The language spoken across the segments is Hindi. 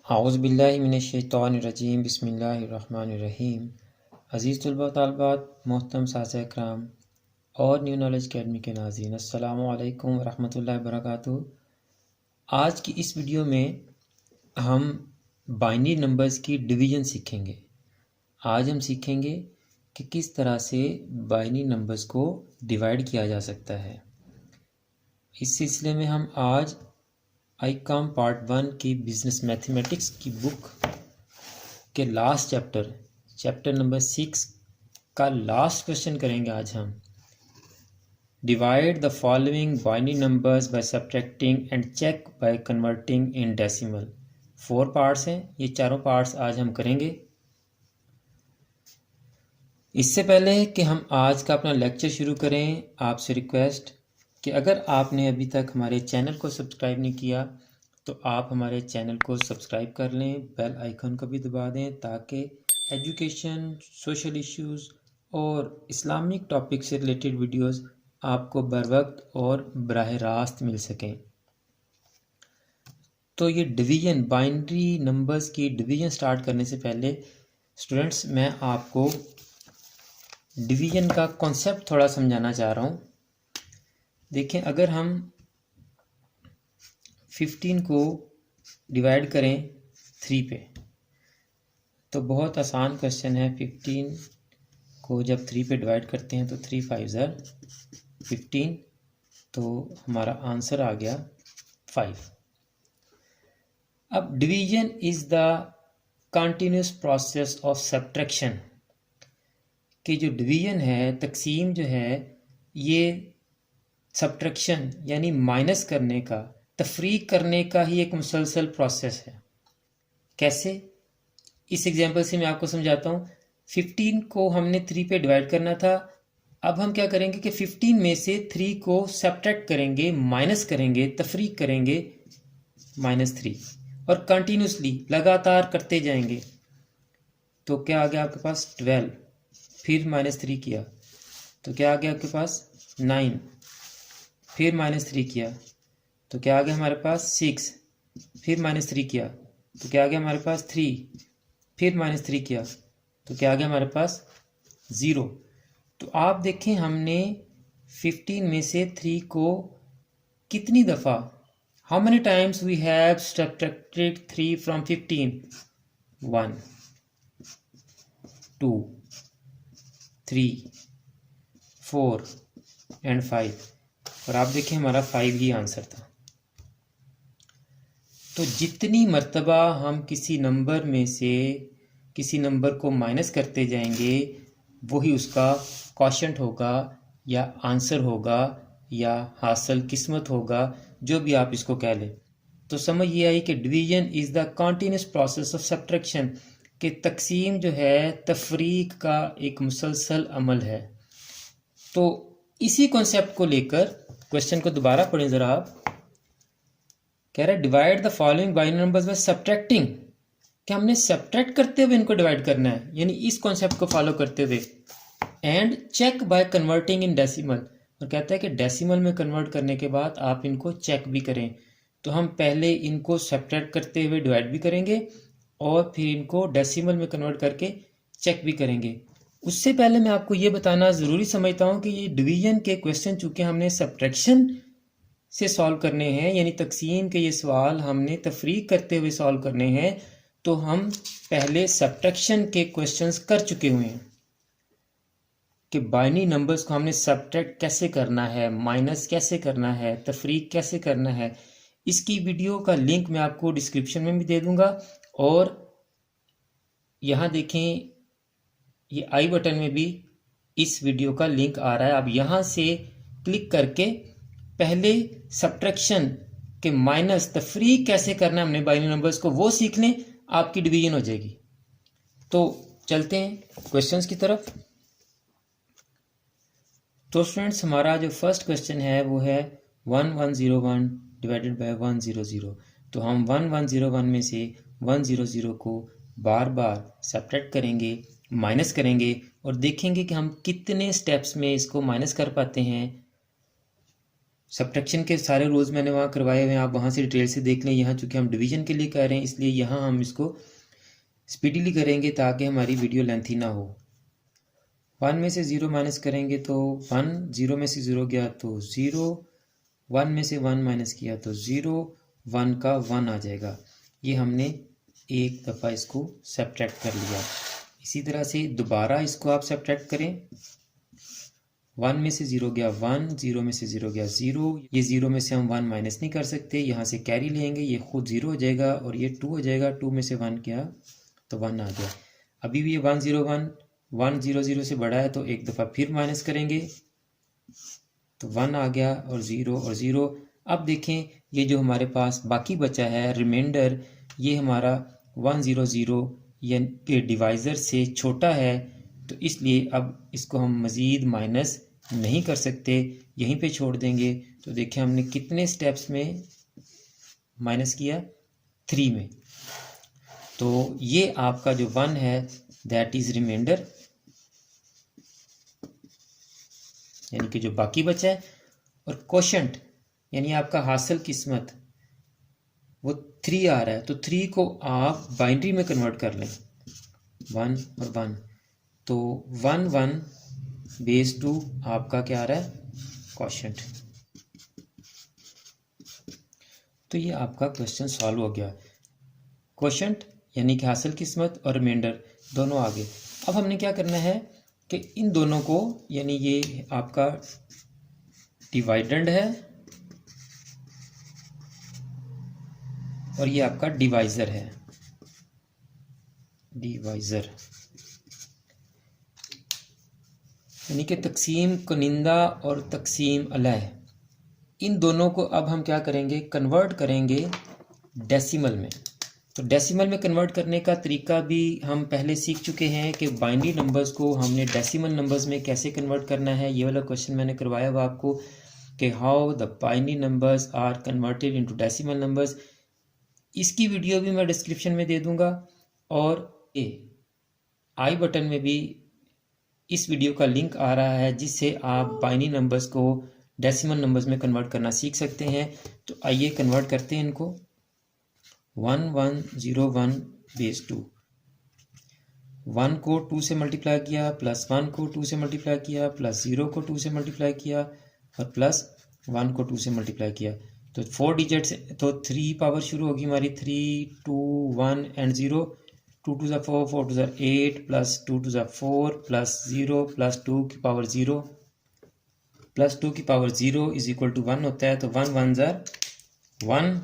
आऊज़ बिल्लाहि मिनश्शैतानिर्रजीम बिस्मिल्लाहिर्रहमानिर्रहीम। अज़ीज़ तलबा तालिबात, मोहतरम साथी इकराम और न्यू नॉलेज अकेडमी के नाज़रीन, अस्सलामु अलैकुम वरहमतुल्लाहि वबरकातुहू। आज की इस वीडियो में हम बाइनरी नंबर्स की डिवीज़न सीखेंगे। आज हम सीखेंगे कि किस तरह से बाइनरी नंबर्स को डिवाइड किया जा सकता है। इस सिलसिले में हम आज आईकॉम पार्ट 1 की बिजनेस मैथमेटिक्स की बुक के लास्ट चैप्टर नंबर 6 का लास्ट क्वेश्चन करेंगे। आज हम divide the following binary numbers by subtracting and check by converting in decimal. 4 parts हैं, ये चारों पार्ट्स आज हम करेंगे। इससे पहले कि हम आज का अपना लेक्चर शुरू करें, आपसे रिक्वेस्ट कि अगर आपने अभी तक हमारे चैनल को सब्सक्राइब नहीं किया तो आप हमारे चैनल को सब्सक्राइब कर लें, बेल आइकन को भी दबा दें ताकि एजुकेशन, सोशल इश्यूज़ और इस्लामिक टॉपिक से रिलेटेड वीडियोस आपको बर वक्त और बराह रास्त मिल सकें। तो ये डिवीज़न, बाइनरी नंबर्स की डिवीज़न स्टार्ट करने से पहले स्टूडेंट्स मैं आपको डिवीज़न का कॉन्सेप्ट थोड़ा समझाना चाह रहा हूँ। देखें, अगर हम 15 को डिवाइड करें 3 पे तो बहुत आसान क्वेश्चन है। 15 को जब 3 पे डिवाइड करते हैं तो 3 5 ज़र 15, तो हमारा आंसर आ गया 5। अब division is the continuous process of subtraction, कि जो डिवीजन है, तकसीम जो है, ये सब्ट्रैक्शन यानी माइनस करने का, तफरीक करने का ही एक मुसलसल प्रोसेस है। कैसे? इस एग्जांपल से मैं आपको समझाता हूँ। 15 को हमने 3 पे डिवाइड करना था। अब हम क्या करेंगे कि 15 में से 3 को सब्ट्रैक्ट करेंगे, माइनस करेंगे, तफरीक करेंगे -3 और कंटिन्यूसली लगातार करते जाएंगे। तो क्या आ गया आपके पास 12, फिर -3 किया तो क्या आ गया आपके पास 9, फिर -3 किया तो क्या आ गया हमारे पास 6, फिर -3 किया तो क्या आ गया हमारे पास 3, फिर -3 किया तो क्या आ गया हमारे पास 0। तो आप देखें, हमने 15 में से 3 को कितनी दफ़ा, how many times we have subtracted 3 from 15? 1 2 3 4 and 5, और आप देखें हमारा 5 ही आंसर था। तो जितनी मर्तबा हम किसी नंबर में से किसी नंबर को माइनस करते जाएंगे, वही उसका क्वोशंट होगा या आंसर होगा या हासिल किस्मत होगा, जो भी आप इसको कह लें। तो समझ ये आई कि division is the continuous process of subtraction, कि तकसीम जो है तफरीक का एक मुसलसल अमल है। तो इसी कॉन्सेप्ट को लेकर क्वेश्चन को दोबारा पढ़ें ज़रा आप। कह रहा है divide the following binary numbers by subtracting, कि हमने सब्ट्रैक्ट करते हुए इनको डिवाइड करना है, यानी इस कॉन्सेप्ट को फॉलो करते हुए। And check by converting in decimal, और कहता है कि डेसिमल में कन्वर्ट करने के बाद आप इनको चेक भी करें। तो हम पहले इनको सब्ट्रैक्ट करते हुए डिवाइड भी करेंगे और फिर इनको डेसिमल में कन्वर्ट करके चेक भी करेंगे। उससे पहले मैं आपको ये बताना ज़रूरी समझता हूँ कि ये डिवीजन के क्वेश्चन चूँकि हमने सब्ट्रैक्शन से सॉल्व करने हैं, यानी तकसीम के ये सवाल हमने तफरीक करते हुए सॉल्व करने हैं, तो हम पहले सब्ट्रैक्शन के क्वेश्चंस कर चुके हुए हैं कि बाइनरी नंबर्स को हमने सब्ट्रैक्ट कैसे करना है, माइनस कैसे करना है, तफरीक कैसे करना है। इसकी वीडियो का लिंक मैं आपको डिस्क्रिप्शन में भी दे दूंगा, और यहाँ देखें ये आई बटन में भी इस वीडियो का लिंक आ रहा है। आप यहाँ से क्लिक करके पहले सब्ट्रैक्शन के माइनस तफरीक कैसे करना है हमने बाइनरी नंबर्स को, वो सीख लें, आपकी डिवीजन हो जाएगी। तो चलते हैं क्वेश्चंस की तरफ। तो स्टूडेंट्स, हमारा जो फर्स्ट क्वेश्चन है वो है 1101 डिवाइडेड बाय 100। तो हम 1101 में से 100 को बार बार सब्ट्रैक्ट करेंगे, माइनस करेंगे और देखेंगे कि हम कितने स्टेप्स में इसको माइनस कर पाते हैं। सब्ट्रैक्शन के सारे रूल्स मैंने वहाँ करवाए हुए हैं, आप वहाँ से डिटेल से देख लें। यहाँ चूँकि हम डिवीजन के लिए कर रहे हैं इसलिए यहाँ हम इसको स्पीडीली करेंगे ताकि हमारी वीडियो लेंथी ना हो। 1 में से 0 माइनस करेंगे तो 1, 0 में से 0 गया तो 0, 1 में से 1 माइनस किया तो 0, 1 का 1 आ जाएगा। ये हमने एक दफ़ा इसको सब्ट्रैक्ट कर लिया। इसी तरह से दोबारा इसको आप सब्ट्रैक्ट करें। 1 में से 0 गया 1, 0 में से 0 गया 0, ये 0 में से हम 1 माइनस नहीं कर सकते, यहाँ से कैरी लेंगे, ये खुद 0 हो जाएगा और ये 2 हो जाएगा। 2 में से 1 गया तो 1 आ गया। अभी भी ये 1 0 1, 1 0 0 से बड़ा है तो एक दफ़ा फिर माइनस करेंगे तो 1 आ गया और 0 और 0। अब देखें ये जो हमारे पास बाकी बचा है रिमाइंडर, ये हमारा 1 0 0 यानी डिवाइज़र से छोटा है, तो इसलिए अब इसको हम मज़ीद माइनस नहीं कर सकते, यहीं पे छोड़ देंगे। तो देखिए हमने कितने स्टेप्स में माइनस किया, 3 में। तो ये आपका जो 1 है दैट इज़ रिमाइंडर, यानी कि जो बाकी बचा है। और क्वोशंट यानी आपका हासिल किस्मत वो 3 आ रहा है, तो 3 को आप बाइनरी में कन्वर्ट कर लें, 1 और 1, तो 1 1 बेस 2 आपका क्या आ रहा है, क्वोशंट। तो ये आपका क्वेश्चन सॉल्व हो गया। क्वोशंट यानी कि हासिल किस्मत और रिमाइंडर दोनों आ गए। अब हमने क्या करना है कि इन दोनों को, यानी ये आपका डिवाइडेंड है और ये आपका डिवाइज़र है, डिवाइज़र यानी कि तकसीम कुनिंदा और तकसीम अलह, इन दोनों को अब हम क्या करेंगे, कन्वर्ट करेंगे डेसिमल में। तो डेसिमल में कन्वर्ट करने का तरीका भी हम पहले सीख चुके हैं कि बाइनरी नंबर्स को हमने डेसिमल नंबर्स में कैसे कन्वर्ट करना है। ये वाला क्वेश्चन मैंने करवाया हुआ आपको कि how the binary numbers are converted into decimal numbers. इसकी वीडियो भी मैं डिस्क्रिप्शन में दे दूंगा और आई बटन में भी इस वीडियो का लिंक आ रहा है जिससे आप बाइनरी नंबर्स को डेसिमल नंबर्स में कन्वर्ट करना सीख सकते हैं। तो आइए कन्वर्ट करते हैं इनको। 1 1 0 1 बेस 2, 1 को 2 से मल्टीप्लाई किया, प्लस 1 को 2 से मल्टीप्लाई किया, प्लस 0 को 2 से मल्टीप्लाई किया और प्लस 1 को 2 से मल्टीप्लाई किया। तो 4 डिजिट्स, तो 3 पावर शुरू होगी हमारी, 3 2 1 एंड 0, 2 2 ज़ा 4, 4 2 ज़ा 8, प्लस 2 2 ज़ा 4, प्लस 0, प्लस 2 की पावर 0, प्लस 2 की पावर 0 इज इक्वल टू 1 होता है। तो 1 1 ज़ा 1,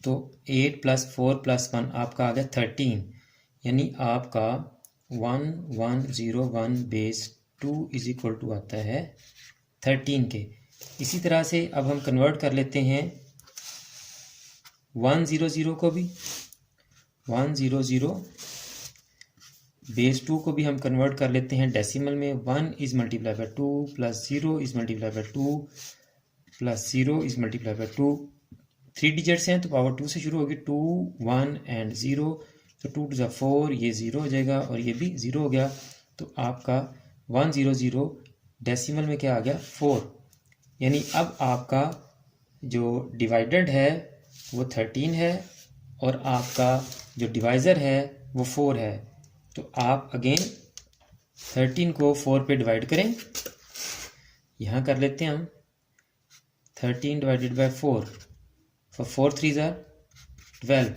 तो 8 प्लस 4 प्लस 1 आपका आ गया 13, यानी आपका 1 1 0 1 बेस 2 इज इक्वल टू आता है 13 के। इसी तरह से अब हम कन्वर्ट कर लेते हैं 1 0 0 को भी, 1 0 0 बेस 2 को भी हम कन्वर्ट कर लेते हैं डेसिमल में। 1 is multiply by 2 plus 0 is multiply by 2 plus 0 is multiply by 2। 3 digits हैं तो पावर 2 से शुरू होगी, 2 1 एंड 0, तो 2 2 ज़ा 4, ये 0 हो जाएगा और ये भी 0 हो गया। तो आपका 1 0 0 डेसिमल में क्या आ गया, 4, यानी अब आपका जो डिवाइडेड है वो 13 है और आपका जो डिवाइज़र है वो 4 है। तो आप अगेन 13 को 4 पे डिवाइड करें, यहाँ कर लेते हैं हम 13 डिवाइडेड बाय 4, 4 3 ज़ा 12।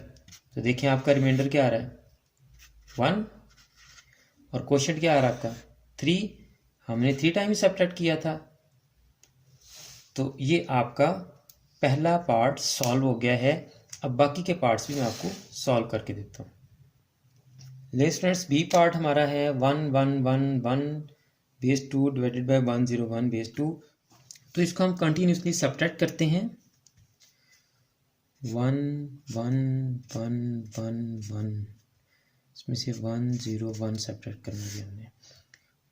तो देखिए आपका रिमाइंडर क्या आ रहा है, 1, और क्वोशंट क्या आ रहा है आपका 3। हमने 3 टाइम सब्ट्रैक्ट किया था। तो ये आपका पहला पार्ट सॉल्व हो गया है। अब बाकी के पार्ट्स भी मैं आपको सॉल्व करके देता हूँ। ले स्टूडेंट्स, बी पार्ट हमारा है 1 1 1 1 बेस 2 डिवाइडेड बाय 1 0 1 बेस 2। तो इसको हम कंटिन्यूसली सब्ट्रैक्ट करते हैं। 1 1 1 1 1, इसमें से 1 0 1 सब्ट्रैक्ट करना है हमने।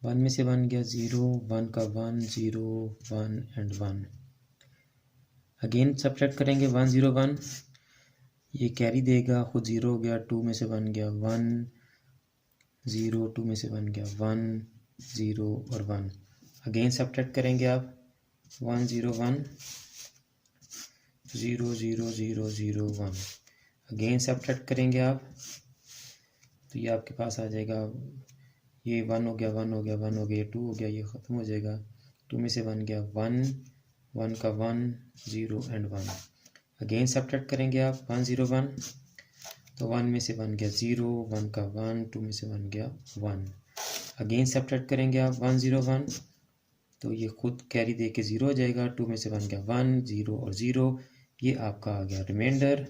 1 में से 1 गया 0, 1 का 1 0 1 एंड 1। अगेन सब्ट्रैक्ट करेंगे 1 0 1, ये कैरी देगा, खुद 0 हो गया, 2 में से 1 गया 1 0, 2 में से 1 गया 1 0 और 1। अगेन सब्ट्रैक्ट करेंगे आप 101 0 0 0 0 1। अगेन सब्ट्रैक्ट करेंगे आप तो ये आपके पास आ जाएगा, ये 1 हो गया, 1 हो गया, 1 हो गया, 2 हो गया, ये ख़त्म हो जाएगा। 2 में से 1 गया 1, 1 का 1 0 एंड 1। अगेन सब्ट्रैक्ट करेंगे आप 101 तो 1 में से 1 गया 0, 1 का 1, 2 में से 1 गया 1। अगेन सब्ट्रैक्ट करेंगे आप 101 तो ये खुद कैरी दे के 0 हो जाएगा। 2 में से 1 गया 1, 0 और 0, ये आपका आ गया रिमाइंडर।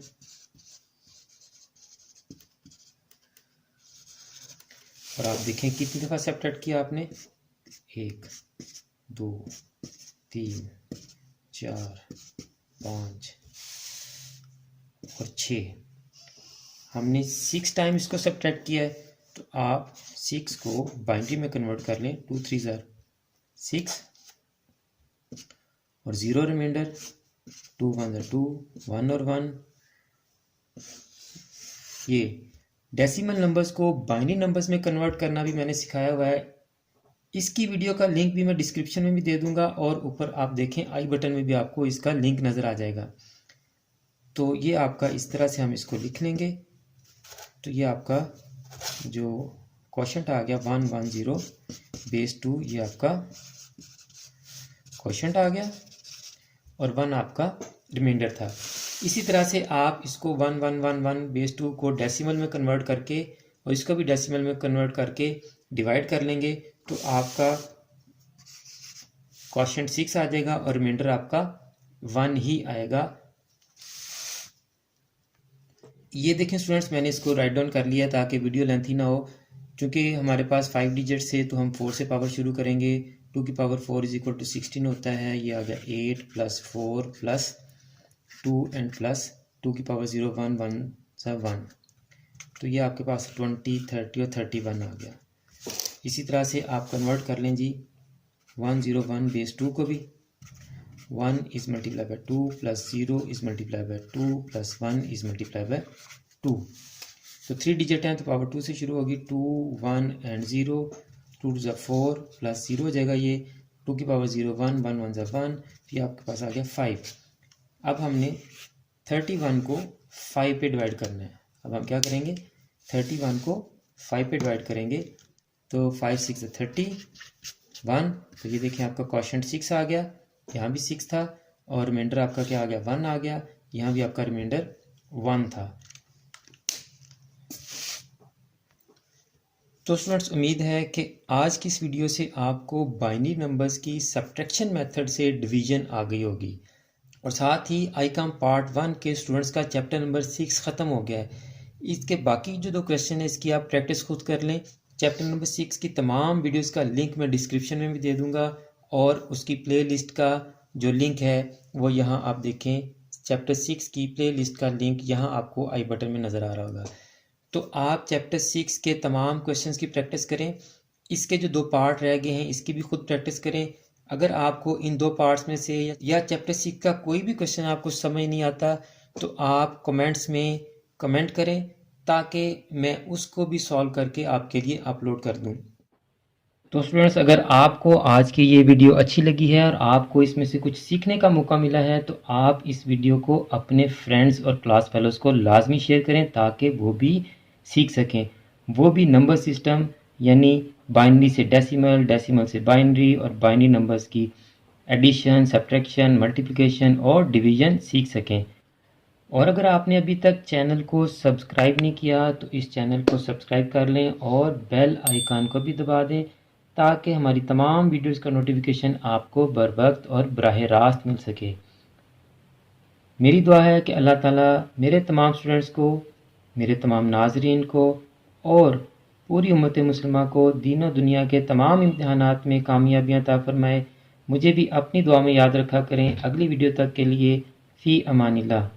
और आप देखें कितनी दफ़ा सब्ट्रैक्ट किया आपने, 1 2 3 4 5 और 6। हमने 6 टाइम इसको सब्ट्रैक्ट किया है तो आप 6 को बाइनरी में कन्वर्ट कर लें। 2 3 ज़ार 6 और 0 रिमाइंडर, 2 1 ज़ार 2, 1 और 1। ये डेसिमल नंबर्स को बाइनरी नंबर्स में कन्वर्ट करना भी मैंने सिखाया हुआ है। इसकी वीडियो का लिंक भी मैं डिस्क्रिप्शन में भी दे दूंगा और ऊपर आप देखें आई बटन में भी आपको इसका लिंक नज़र आ जाएगा। तो ये आपका इस तरह से हम इसको लिख लेंगे तो ये आपका जो क्वोशंट आ गया 110 बेस 2, ये आपका क्वोशंट आ गया और 1 आपका रिमाइंडर था। इसी तरह से आप इसको 1111 बेस 2 को डेसिमल में कन्वर्ट करके और इसको भी डेसिमल में कन्वर्ट करके डिवाइड कर लेंगे तो आपका क्वोशंट 6 आ जाएगा और रिमाइंडर आपका 1 ही आएगा। ये देखें स्टूडेंट्स, मैंने इसको राइट डाउन कर लिया ताकि वीडियो लेंथी ना हो। चूँकि हमारे पास 5 डिजिट्स है तो हम 4 से पावर शुरू करेंगे। 2 की पावर 4 इज इक्वल टू 16 होता है। ये आ गया 8 प्लस 4 प्लस 2 एंड प्लस 2 की पावर 0 1 1 सा 1। तो ये आपके पास 20 30 और 31 आ गया। इसी तरह से आप कन्वर्ट कर लें जी 101 बेस 2 को भी। 1 is multiply by 2 plus 0 is multiply by 2 plus 1 is multiply by 2। तो 3 डिजिट हैं तो पावर 2 से शुरू होगी। 2 1 एंड 0, 2 2 4 प्लस 0 हो जाएगा। ये 2 की पावर 0 1 1 1 1, फिर आपके पास आ गया 5। अब हमने 31 को 5 पे डिवाइड करना है। अब हम क्या करेंगे, 31 को 5 पे डिवाइड करेंगे तो 5 6 31। तो ये देखें आपका क्वोशंट 6 आ गया, यहाँ भी 6 था और रिमाइंडर आपका क्या आ गया 1 आ गया। यहाँ भी आपका रिमाइंडर 1 था। तो स्टूडेंट्स, उम्मीद है कि आज की इस वीडियो से आपको बाइनरी नंबर्स की सब्ट्रैक्शन मेथड से डिवीजन आ गई होगी और साथ ही आईकॉम पार्ट 1 के स्टूडेंट्स का चैप्टर नंबर 6 ख़त्म हो गया है। इसके बाकी जो 2 क्वेश्चन है इसकी आप प्रैक्टिस खुद कर लें। चैप्टर नंबर 6 की तमाम वीडियोस का लिंक मैं डिस्क्रिप्शन में भी दे दूंगा और उसकी प्लेलिस्ट का जो लिंक है वो यहाँ आप देखें। चैप्टर 6 की प्लेलिस्ट का लिंक यहाँ आपको आई बटन में नज़र आ रहा होगा। तो आप चैप्टर 6 के तमाम क्वेश्चंस की प्रैक्टिस करें। इसके जो 2 पार्ट रह गए हैं इसकी भी खुद प्रैक्टिस करें। अगर आपको इन 2 पार्ट्स में से या चैप्टर 6 का कोई भी क्वेश्चन आपको समझ नहीं आता तो आप कमेंट्स में कमेंट करें ताकि मैं उसको भी सॉल्व करके आपके लिए अपलोड कर दूं। तो स्टूडेंट्स, अगर आपको आज की ये वीडियो अच्छी लगी है और आपको इसमें से कुछ सीखने का मौका मिला है तो आप इस वीडियो को अपने फ्रेंड्स और क्लास फेलोज़ को लाजमी शेयर करें ताकि वो भी सीख सकें, वो भी नंबर सिस्टम यानी बाइनरी से डेसिमल, डेसिमल से बाइनरी और बाइनरी नंबर्स की एडिशन, सब्ट्रैक्शन, मल्टीप्लिकेशन और डिवीज़न सीख सकें। और अगर आपने अभी तक चैनल को सब्सक्राइब नहीं किया तो इस चैनल को सब्सक्राइब कर लें और बेल आइकन को भी दबा दें ताकि हमारी तमाम वीडियोस का नोटिफिकेशन आपको बर वक्त और बराह रास्त मिल सके। मेरी दुआ है कि अल्लाह ताला मेरे तमाम स्टूडेंट्स को, मेरे तमाम नाजरीन को और पूरी उम्मत मुसलिमा को दीन और दुनिया के तमाम इम्तिहानात में कामयाबियाँ अता फरमाए। मुझे भी अपनी दुआ में याद रखा करें। अगली वीडियो तक के लिए फ़ी अमानिल्लाह।